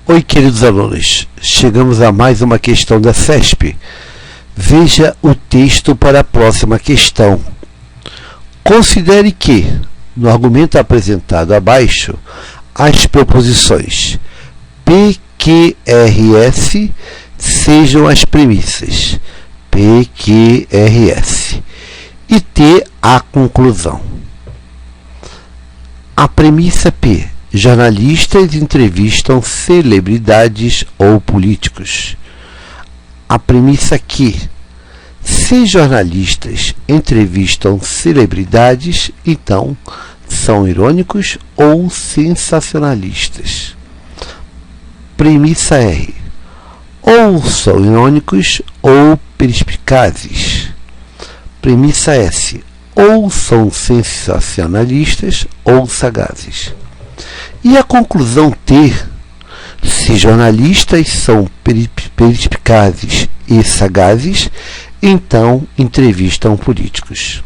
Oi, queridos alunos, chegamos a mais uma questão da CESP. Veja o texto para a próxima questão. Considere que, no argumento apresentado abaixo, as proposições PQRS sejam as premissas, PQRS, e T a conclusão. A premissa P. Jornalistas entrevistam celebridades ou políticos. A premissa Q. Se jornalistas entrevistam celebridades, então são irônicos ou sensacionalistas. Premissa R. Ou são irônicos ou perspicazes. Premissa S. Ou são sensacionalistas ou sagazes. E a conclusão T, se jornalistas são perspicazes e sagazes, então entrevistam políticos.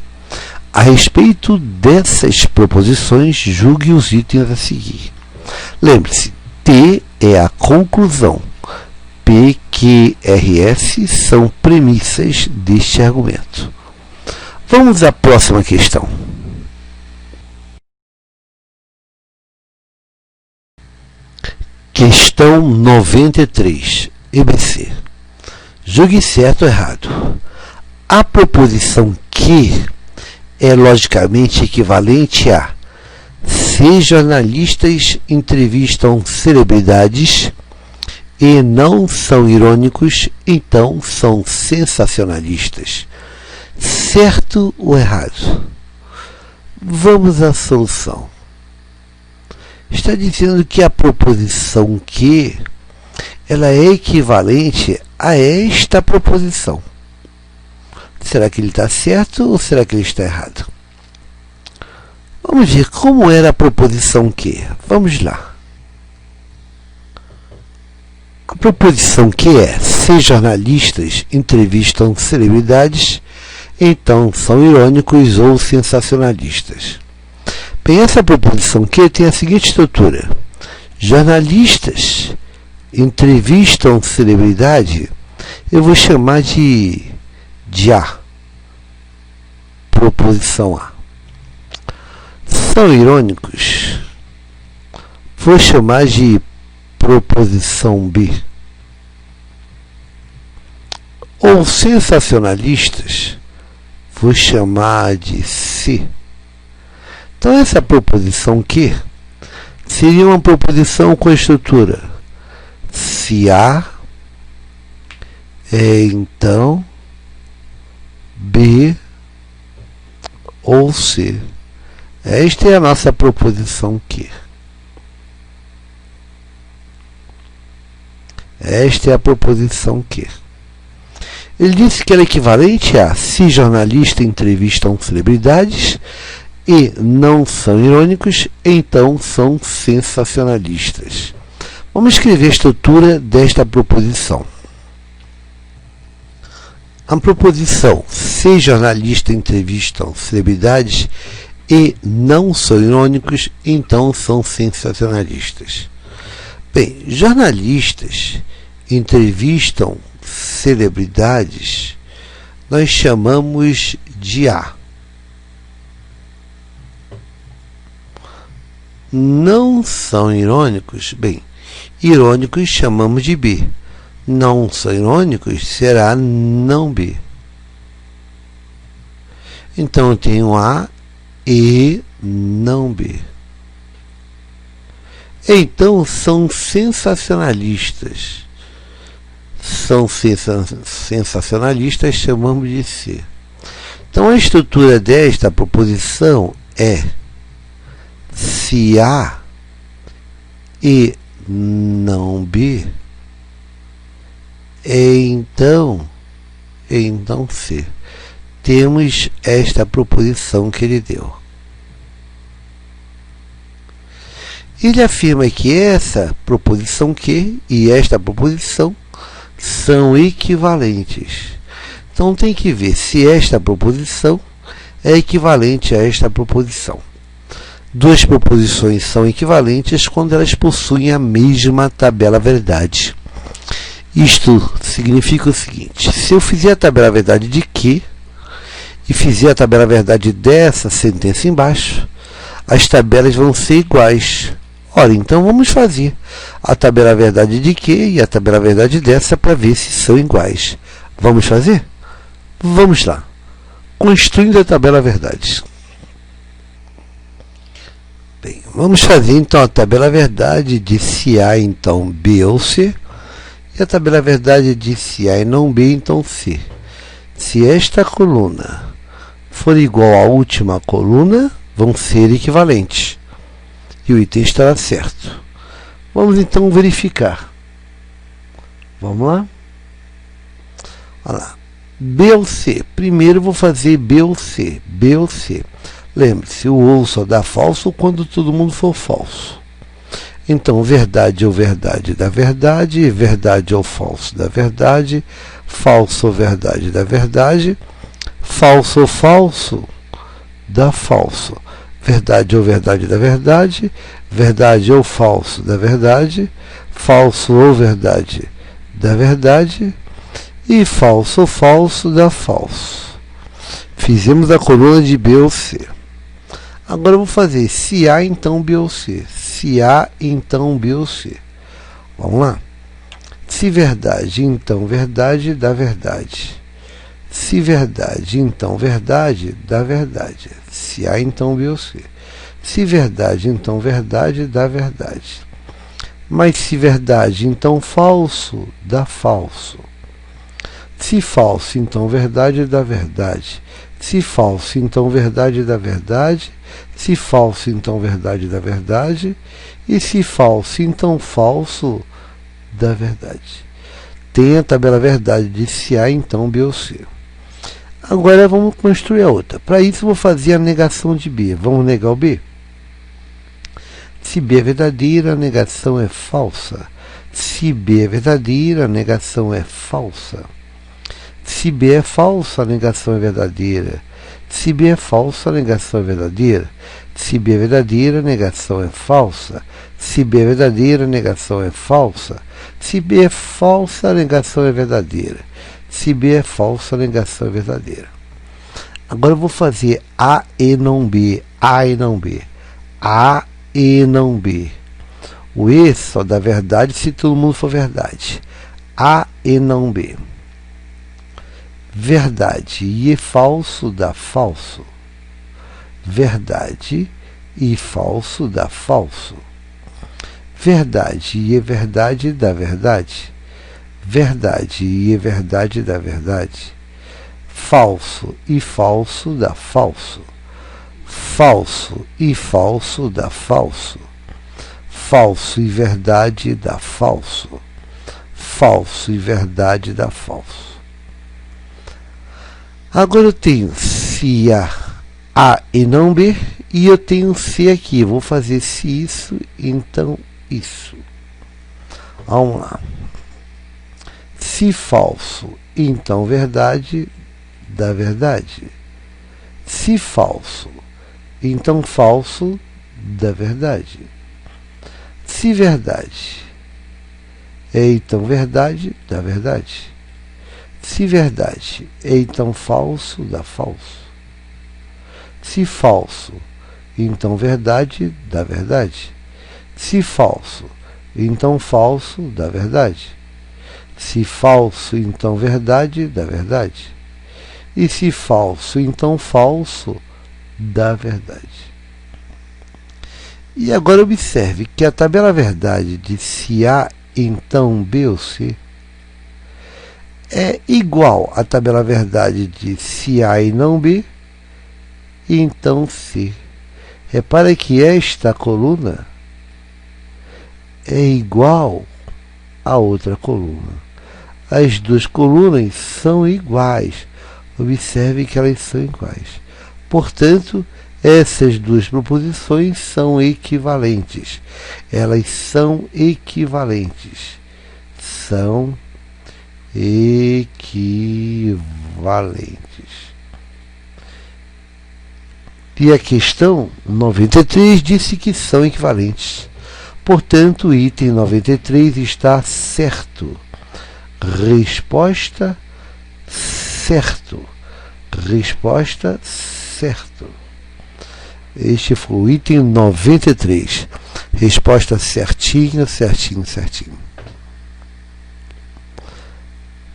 A respeito dessas proposições, julgue os itens a seguir. Lembre-se, T é a conclusão, PQRS são premissas deste argumento. Vamos à próxima questão. Questão 93, EBC. Julgue certo ou errado. A proposição que é logicamente equivalente a se jornalistas entrevistam celebridades e não são irônicos, então são sensacionalistas. Certo ou errado? Vamos à solução. Está dizendo que a proposição que ela é equivalente a esta proposição. Será que ele está certo ou será que ele está errado? Vamos ver como era a proposição que. Vamos lá. A proposição que é: se jornalistas entrevistam celebridades, então são irônicos ou sensacionalistas. Bem, essa proposição que tem a seguinte estrutura: jornalistas entrevistam celebridade, eu vou chamar de A. Proposição A. São irônicos, vou chamar de proposição B. Ou sensacionalistas, vou chamar de C. Então, essa proposição que seria uma proposição com a estrutura se A é então B ou C. Esta é a nossa proposição que. Esta é a proposição que. Ele disse que ela é equivalente a se jornalistas entrevistam celebridades e não são irônicos, então são sensacionalistas. Vamos escrever a estrutura desta proposição. A proposição se jornalistas entrevistam celebridades e não são irônicos, então são sensacionalistas. Bem, jornalistas entrevistam celebridades, nós chamamos de A. Não são irônicos, bem, irônicos chamamos de B. Não são irônicos, será não B. Então eu tenho A e não B. Então são sensacionalistas. São sensacionalistas, chamamos de C. Então a estrutura desta proposição é se A e não B, então C. Temos esta proposição que ele deu. Ele afirma que essa proposição que e esta proposição são equivalentes. Então tem que ver se esta proposição é equivalente a esta proposição. Duas proposições são equivalentes quando elas possuem a mesma tabela verdade. Isto significa o seguinte: se eu fizer a tabela verdade de que e fizer a tabela verdade dessa sentença embaixo, as tabelas vão ser iguais. Ora, então vamos fazer a tabela verdade de que e a tabela verdade dessa para ver se são iguais. Vamos fazer? Vamos lá. Construindo a tabela verdade. Bem, vamos fazer então a tabela verdade de se A, então B ou C, e a tabela verdade de se A e não B, então C. Se esta coluna for igual à última coluna, vão ser equivalentes. E o item estará certo. Vamos então verificar. Vamos lá? Olha lá. B ou C. Primeiro vou fazer B ou C. B ou C. Lembre-se, o ou só dá falso quando todo mundo for falso. Então, verdade ou verdade da verdade, verdade ou falso da verdade, falso ou verdade da verdade, falso ou falso da falso, verdade ou verdade da verdade, verdade ou falso da verdade, falso ou verdade da verdade e falso ou falso da falso. Fizemos a coluna de B ou C. Agora eu vou fazer se A, então B ou C. Se A, então B ou C. Vamos lá? Se verdade, então verdade dá verdade. Se verdade, então verdade dá verdade. Se A, então B ou C. Se verdade, então verdade dá verdade. Mas se verdade, então falso dá falso. Se falso, então verdade dá verdade. Se falso, então verdade dá verdade. Se falso, então verdade dá verdade. E se falso, então falso dá verdade. Tem a tabela verdade de se A, então B ou C. Agora vamos construir a outra. Para isso, vou fazer a negação de B. Vamos negar o B? Se B é verdadeira, a negação é falsa. Se B é verdadeira, a negação é falsa. Se B é falso, a negação é verdadeira. Se B é falso, a negação é verdadeira. Se B é verdadeira, a negação é falsa. Se B é verdadeira, a negação é falsa. Se B é falsa, a negação é verdadeira. Se B é falsa, a negação é verdadeira. Agora eu vou fazer A e não B. A e não B. A e não B. O E só dá verdade se todo mundo for verdade. A e não B. Verdade e falso dá falso. Verdade e falso dá falso. Verdade e verdade dá verdade. Verdade e verdade dá verdade. Falso e falso dá falso. Falso e falso dá falso. Falso e verdade dá falso. Falso e verdade dá falso. Agora eu tenho se A e não B, e eu tenho C aqui. Vou fazer se isso, então isso. Vamos lá. Se falso, então verdade dá verdade. Se falso, então falso dá verdade. Se verdade é então verdade dá verdade. Se verdade é então falso, dá falso. Se falso, então verdade, dá verdade. Se falso, então falso, dá verdade. Se falso, então verdade, dá verdade. E se falso, então falso, dá verdade. E agora observe que a tabela verdade de se A, então B ou C é igual à tabela verdade de se A e não B, e então C. Repare que esta coluna é igual à outra coluna. As duas colunas são iguais. Observe que elas são iguais. Portanto, essas duas proposições são equivalentes. Elas são equivalentes. São equivalentes. E a questão 93 disse que são equivalentes. Portanto, o item 93 está certo. Resposta certo. Resposta certo. Este foi o item 93. Resposta certinho, certinho, certinho.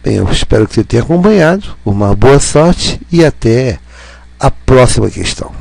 Bem, eu espero que você tenha acompanhado. Uma boa sorte e até a próxima questão.